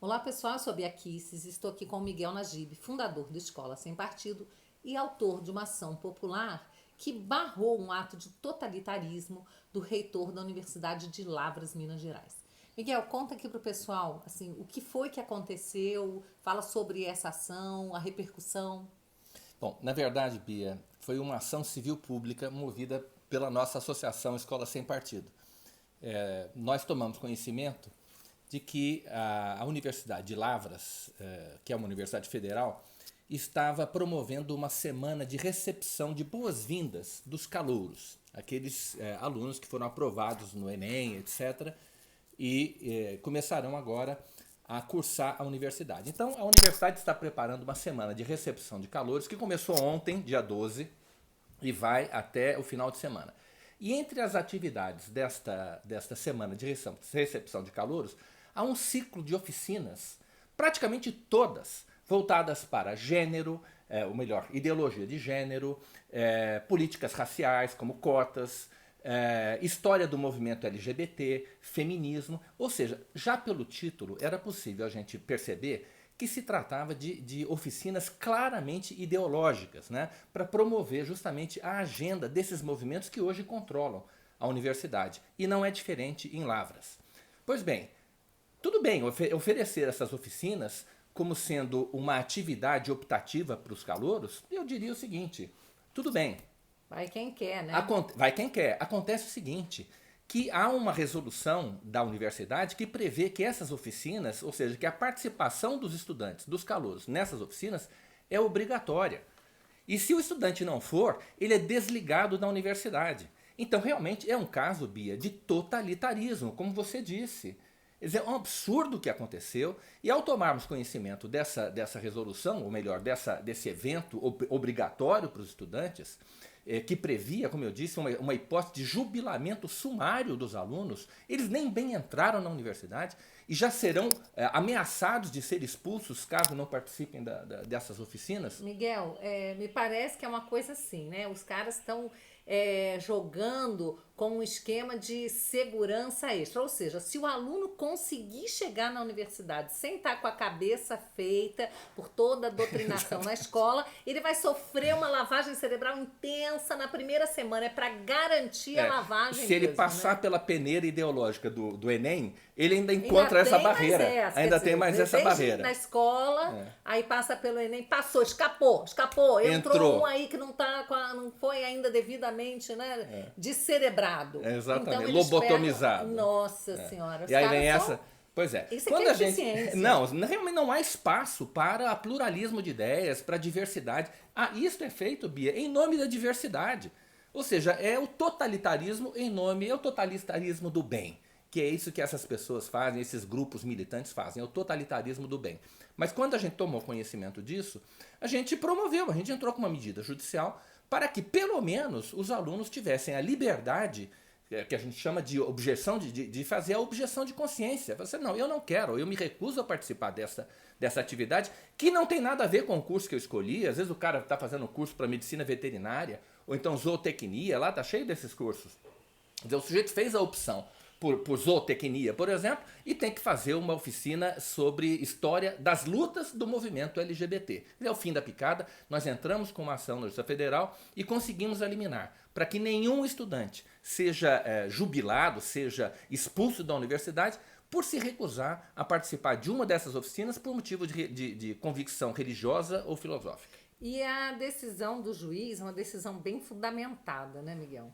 Olá pessoal, eu sou a Bia Kisses, estou aqui com o Miguel Najib, fundador do Escola Sem Partido e autor de uma ação popular que barrou um ato de totalitarismo do reitor da Universidade de Lavras, Minas Gerais. Miguel, conta aqui pro pessoal, assim, o que foi que aconteceu, fala sobre essa ação, a repercussão. Bom, na verdade, Bia, foi uma ação civil pública movida pela nossa associação Escola Sem Partido. Nós tomamos conhecimento de que a Universidade de Lavras, que é uma universidade federal, estava promovendo uma semana de recepção de boas-vindas dos calouros, aqueles alunos que foram aprovados no Enem, etc., e começarão agora a cursar a universidade. Então, a universidade está preparando uma semana de recepção de calouros que começou ontem, dia 12, e vai até o final de semana. E entre as atividades desta semana de recepção de calouros, há um ciclo de oficinas, praticamente todas voltadas para gênero, ou melhor, ideologia de gênero, políticas raciais como cotas, história do movimento LGBT, feminismo, ou seja, já pelo título era possível a gente perceber que se tratava de oficinas claramente ideológicas, né, para promover justamente a agenda desses movimentos que hoje controlam a universidade. E não é diferente em Lavras. Pois bem, tudo bem oferecer essas oficinas como sendo uma atividade optativa para os calouros, eu diria o seguinte, tudo bem, Vai quem quer, né? vai quem quer. Acontece o seguinte, que há uma resolução da universidade que prevê que essas oficinas, ou seja, que a participação dos estudantes, dos calouros nessas oficinas é obrigatória. E se o estudante não for, ele é desligado da universidade. Então, realmente é um caso, Bia, de totalitarismo, como você disse. É um absurdo o que aconteceu, e ao tomarmos conhecimento dessa resolução, ou melhor, desse evento obrigatório para os estudantes, que previa, como eu disse, uma hipótese de jubilamento sumário dos alunos, eles nem bem entraram na universidade e já serão ameaçados de ser expulsos caso não participem dessas oficinas. Miguel, me parece que é uma coisa assim, né? Os caras estão jogando com um esquema de segurança extra. Ou seja, se o aluno conseguir chegar na universidade sem estar com a cabeça feita por toda a doutrinação na escola, ele vai sofrer uma lavagem cerebral intensa na primeira semana. É para garantir a lavagem Se ele mesmo, passar né? pela peneira ideológica do Enem, ele ainda Ainda encontra essa tem mais barreira. essa, quer Ainda tem dizer, mais essa desde barreira. na escola, aí passa pelo Enem, passou, escapou, entrou Entrou. um aí que não foi ainda devidamente, né, descerebrado. Então Exatamente, eles pegam, lobotomizado. nossa senhora, os E aí caras vem são, essa. Pois é. isso aqui Quando é a gente. eficiência. Não, realmente não há espaço para pluralismo de ideias, para diversidade. Isso é feito, Bia, em nome da diversidade. Ou seja, é o totalitarismo é o totalitarismo do bem. Que é isso que essas pessoas fazem, esses grupos militantes fazem, é o totalitarismo do bem. Mas quando a gente tomou conhecimento disso, a gente promoveu, a gente entrou com uma medida judicial para que pelo menos os alunos tivessem a liberdade que a gente chama de objeção, de fazer a objeção de consciência. Você, não, eu não quero, eu me recuso a participar dessa atividade, que não tem nada a ver com o curso que eu escolhi. Às vezes o cara está fazendo um curso para medicina veterinária, ou então zootecnia, lá está cheio desses cursos. Quer dizer, o sujeito fez a opção por zootecnia, por exemplo, e tem que fazer uma oficina sobre história das lutas do movimento LGBT. É o fim da picada, nós entramos com uma ação na Justiça Federal e conseguimos eliminar, para que nenhum estudante seja jubilado, seja expulso da universidade, por se recusar a participar de uma dessas oficinas por motivo de convicção religiosa ou filosófica. E a decisão do juiz é uma decisão bem fundamentada, né, Miguel?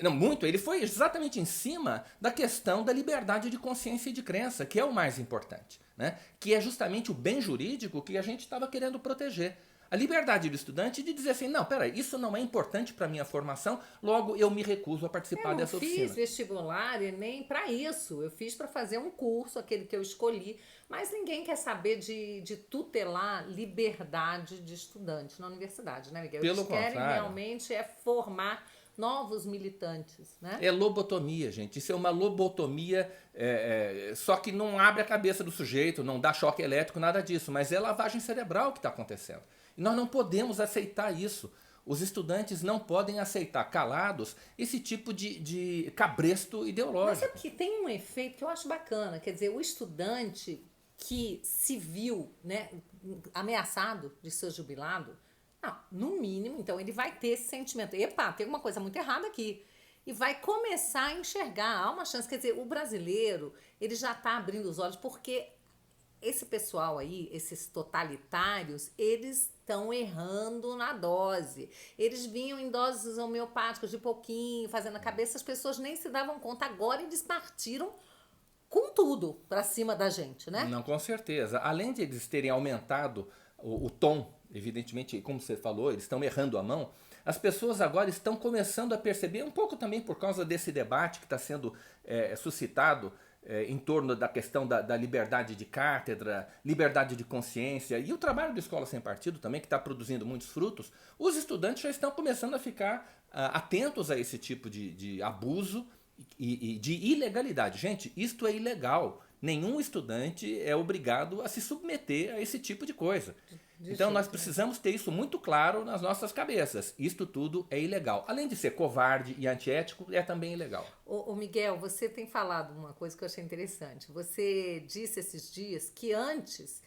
Não, muito, ele foi exatamente em cima da questão da liberdade de consciência e de crença, que é o mais importante, né? Que é justamente o bem jurídico que a gente estava querendo proteger. A liberdade do estudante de dizer assim, não, peraí, isso não é importante para a minha formação, logo eu me recuso a Eu participar não dessa fiz oficina. vestibular e nem para isso. Eu fiz para fazer um curso, aquele que eu escolhi. Mas ninguém quer saber de tutelar liberdade de estudante na universidade, né, Miguel? Eles Pelo querem contrário, realmente formar novos militantes, né? é lobotomia, gente. Isso é uma lobotomia, só que não abre a cabeça do sujeito, não dá choque elétrico, nada disso, mas é lavagem cerebral que está acontecendo. E nós não podemos aceitar isso. Os estudantes não podem aceitar calados esse tipo de cabresto Mas ideológico. sabe que tem um efeito que eu acho bacana, quer dizer, o estudante que se viu, né, ameaçado de ser jubilado, não, no mínimo, então ele vai ter esse sentimento. Epa, tem alguma coisa muito errada aqui. E vai começar a enxergar. Há uma chance. Quer dizer, o brasileiro, ele já está abrindo os olhos, porque esse pessoal aí, esses totalitários, eles estão errando na dose. Eles vinham em doses homeopáticas de pouquinho, fazendo a cabeça, as pessoas nem se davam conta. Agora eles partiram com tudo para cima da gente, né? Não, com certeza. Além de eles terem aumentado o tom, evidentemente, como você falou, eles estão errando a mão, as pessoas agora estão começando a perceber, um pouco também por causa desse debate que está sendo suscitado em torno da questão da liberdade de cátedra, liberdade de consciência e o trabalho da Escola Sem Partido também, que está produzindo muitos frutos, os estudantes já estão começando a ficar atentos a esse tipo de abuso e de ilegalidade. Gente, isto é ilegal. Nenhum estudante é obrigado a se submeter a esse tipo de coisa. Então nós precisamos ter isso muito claro nas nossas cabeças. Isto tudo é ilegal. Além de ser covarde e antiético, é também ilegal. Ô Miguel, você tem falado uma coisa que eu achei interessante. Você disse esses dias que antes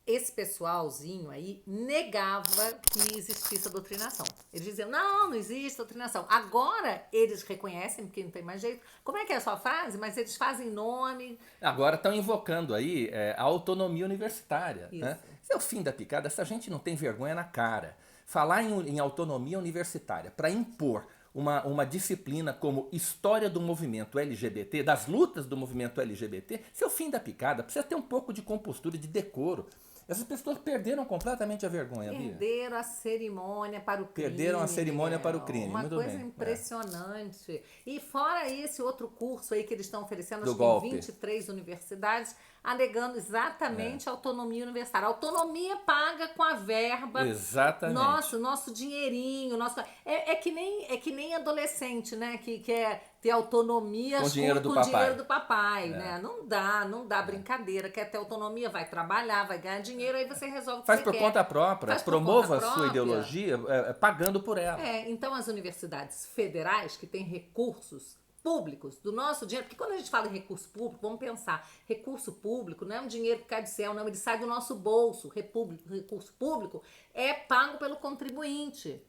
esse pessoalzinho aí negava que existisse a doutrinação. Eles diziam, não existe doutrinação. Agora eles reconhecem, porque não tem mais jeito. Como é que é a sua frase? Mas eles fazem nome. Agora estão invocando aí a autonomia universitária. Isso. Né? Esse é o fim da picada. Essa gente não tem vergonha na cara. Falar em autonomia universitária para impor uma disciplina como história do movimento LGBT, das lutas do movimento LGBT, esse é o fim da picada. Precisa ter um pouco de compostura, de decoro. Essas pessoas perderam completamente a vergonha, Bia. Perderam a cerimônia para o crime. Perderam a cerimônia para o crime, uma muito coisa bem. Impressionante. E fora esse outro curso aí que eles estão oferecendo, Do acho golpe. que em 23 universidades, alegando exatamente a autonomia universitária. A autonomia paga com a verba. Exatamente. Nosso dinheirinho. É que nem adolescente, né? Que quer ter autonomia Com dinheiro do com papai. dinheiro do papai, né? Não dá brincadeira. Quer ter autonomia, vai trabalhar, vai ganhar dinheiro, aí você resolve o que Faz você por quer. conta própria, Faz por promova conta a sua própria. ideologia pagando por ela. Então as universidades federais que têm recursos públicos do nosso dinheiro, porque quando a gente fala em recurso público, vamos pensar, recurso público não é um dinheiro que cai do céu, não, ele sai do nosso bolso. Recurso público é pago pelo contribuinte.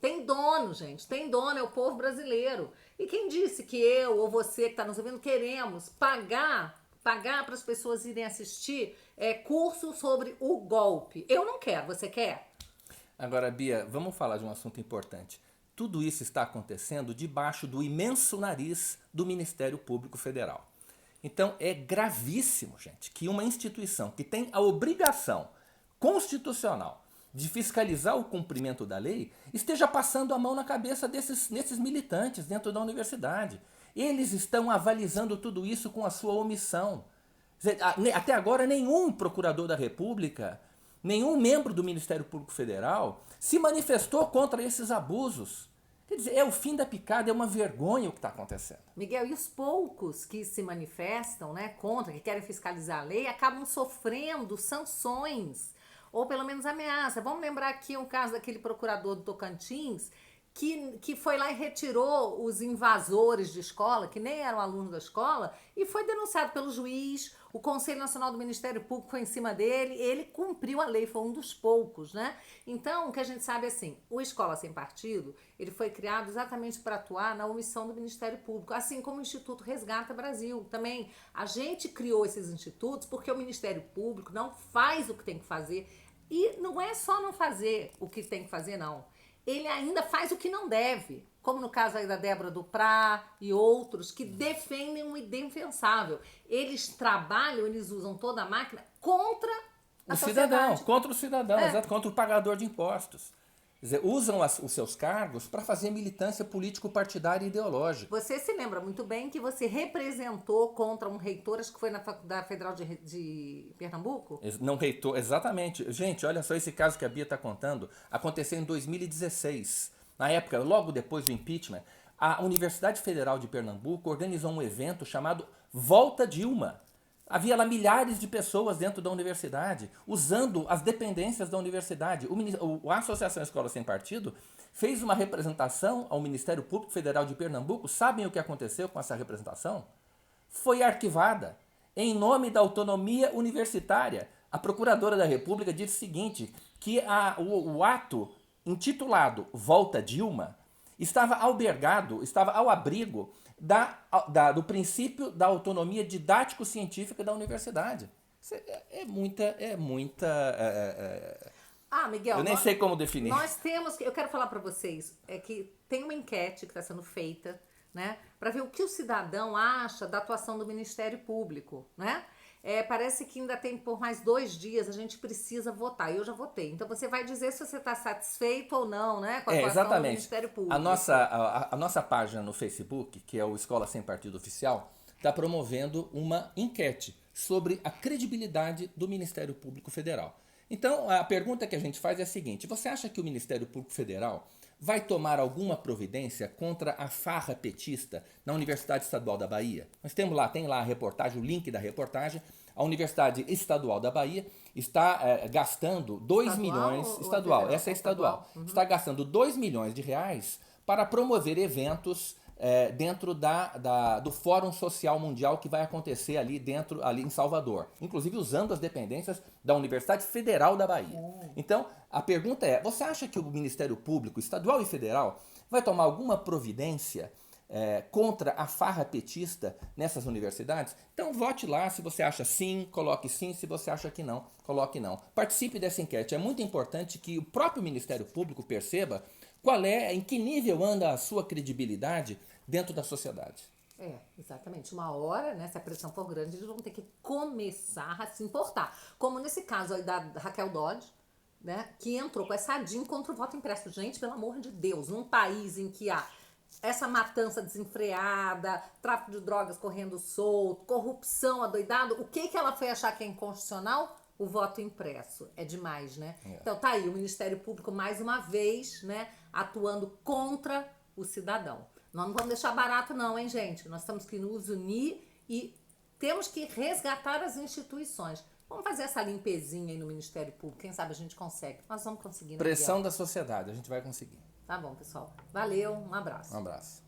Tem dono, gente, tem dono, é o povo brasileiro. E quem disse que eu ou você que está nos ouvindo queremos pagar para as pessoas irem assistir curso sobre o golpe? Eu não quero, você quer? Agora, Bia, vamos falar de um assunto importante. Tudo isso está acontecendo debaixo do imenso nariz do Ministério Público Federal. Então é gravíssimo, gente, que uma instituição que tem a obrigação constitucional de fiscalizar o cumprimento da lei esteja passando a mão na cabeça desses militantes dentro da universidade. Eles estão avalizando tudo isso com a sua omissão. Até agora, nenhum procurador da República, nenhum membro do Ministério Público Federal se manifestou contra esses abusos. Quer dizer, é o fim da picada, é uma vergonha o que está acontecendo. Miguel, e os poucos que se manifestam, né, contra, que querem fiscalizar a lei, acabam sofrendo sanções, ou pelo menos ameaça. Vamos lembrar aqui um caso daquele procurador do Tocantins, que foi lá e retirou os invasores de escola, que nem eram alunos da escola, e foi denunciado pelo juiz. O Conselho Nacional do Ministério Público foi em cima dele, ele cumpriu a lei, foi um dos poucos, né? Então, o que a gente sabe é assim, o Escola Sem Partido, ele foi criado exatamente para atuar na omissão do Ministério Público, assim como o Instituto Resgata Brasil. Também, a gente criou esses institutos porque o Ministério Público não faz o que tem que fazer, e não é só não fazer o que tem que fazer, não. Ele ainda faz o que não deve, como no caso aí da Débora Duprá e outros que defendem o indefensável. Eles trabalham, eles usam toda a máquina contra a cidadão, contra o cidadão, exato, contra o pagador de impostos. Quer dizer, usam os seus cargos para fazer militância político-partidária e ideológica. Você se lembra muito bem que você representou contra um reitor, acho que foi na Faculdade Federal de Pernambuco? Não reitor, exatamente. Gente, olha só esse caso que a Bia está contando. Aconteceu em 2016. Na época, logo depois do impeachment, a Universidade Federal de Pernambuco organizou um evento chamado Volta Dilma. Havia lá milhares de pessoas dentro da universidade, usando as dependências da universidade. A Associação Escola Sem Partido fez uma representação ao Ministério Público Federal de Pernambuco. Sabem o que aconteceu com essa representação? Foi arquivada. em nome da autonomia universitária. A Procuradora da República disse o seguinte, que o ato intitulado Volta Dilma estava albergado, estava ao abrigo do princípio da autonomia didático-científica da universidade. Isso é muita. Miguel, eu nem sei como definir. Nós temos, eu quero falar para vocês, que tem uma enquete que está sendo feita, né, para ver o que o cidadão acha da atuação do Ministério Público, né? Parece que ainda tem por mais 2 dias, a gente precisa votar. Eu já votei. Então você vai dizer se você está satisfeito ou não, né, com a atuação do Ministério Público. A nossa página no Facebook, que é o Escola Sem Partido Oficial, está promovendo uma enquete sobre a credibilidade do Ministério Público Federal. Então, a pergunta que a gente faz é a seguinte: você acha que o Ministério Público Federal vai tomar alguma providência contra a farra petista na Universidade Estadual da Bahia? Nós tem lá a reportagem, o link da reportagem. A Universidade Estadual da Bahia está gastando 2 milhões... Estadual, essa é estadual. Uhum. Está gastando 2 milhões de reais para promover eventos dentro do Fórum Social Mundial que vai acontecer ali em Salvador, inclusive usando as dependências da Universidade Federal da Bahia. Então, a pergunta é, você acha que o Ministério Público Estadual e Federal vai tomar alguma providência contra a farra petista nessas universidades? Então vote lá, se você acha sim, coloque sim, se você acha que não, coloque não. Participe dessa enquete, é muito importante que o próprio Ministério Público perceba em que nível anda a sua credibilidade dentro da sociedade. Exatamente. Uma hora, né, se a pressão for grande, eles vão ter que começar a se importar. Como nesse caso aí da Raquel Dodge, né, que entrou com essa ADIM contra o voto impresso. Gente, pelo amor de Deus, num país em que há essa matança desenfreada, tráfico de drogas correndo solto, corrupção adoidado, o que ela foi achar que é inconstitucional? O voto impresso. É demais, né? Então tá aí, o Ministério Público mais uma vez, né, atuando contra o cidadão. Nós não vamos deixar barato não, hein, gente? Nós temos que nos unir e temos que resgatar as instituições. Vamos fazer essa limpezinha aí no Ministério Público. Quem sabe a gente consegue. Nós vamos conseguir. Pressão da sociedade, a gente vai conseguir. Tá bom, pessoal. Valeu, um abraço. Um abraço.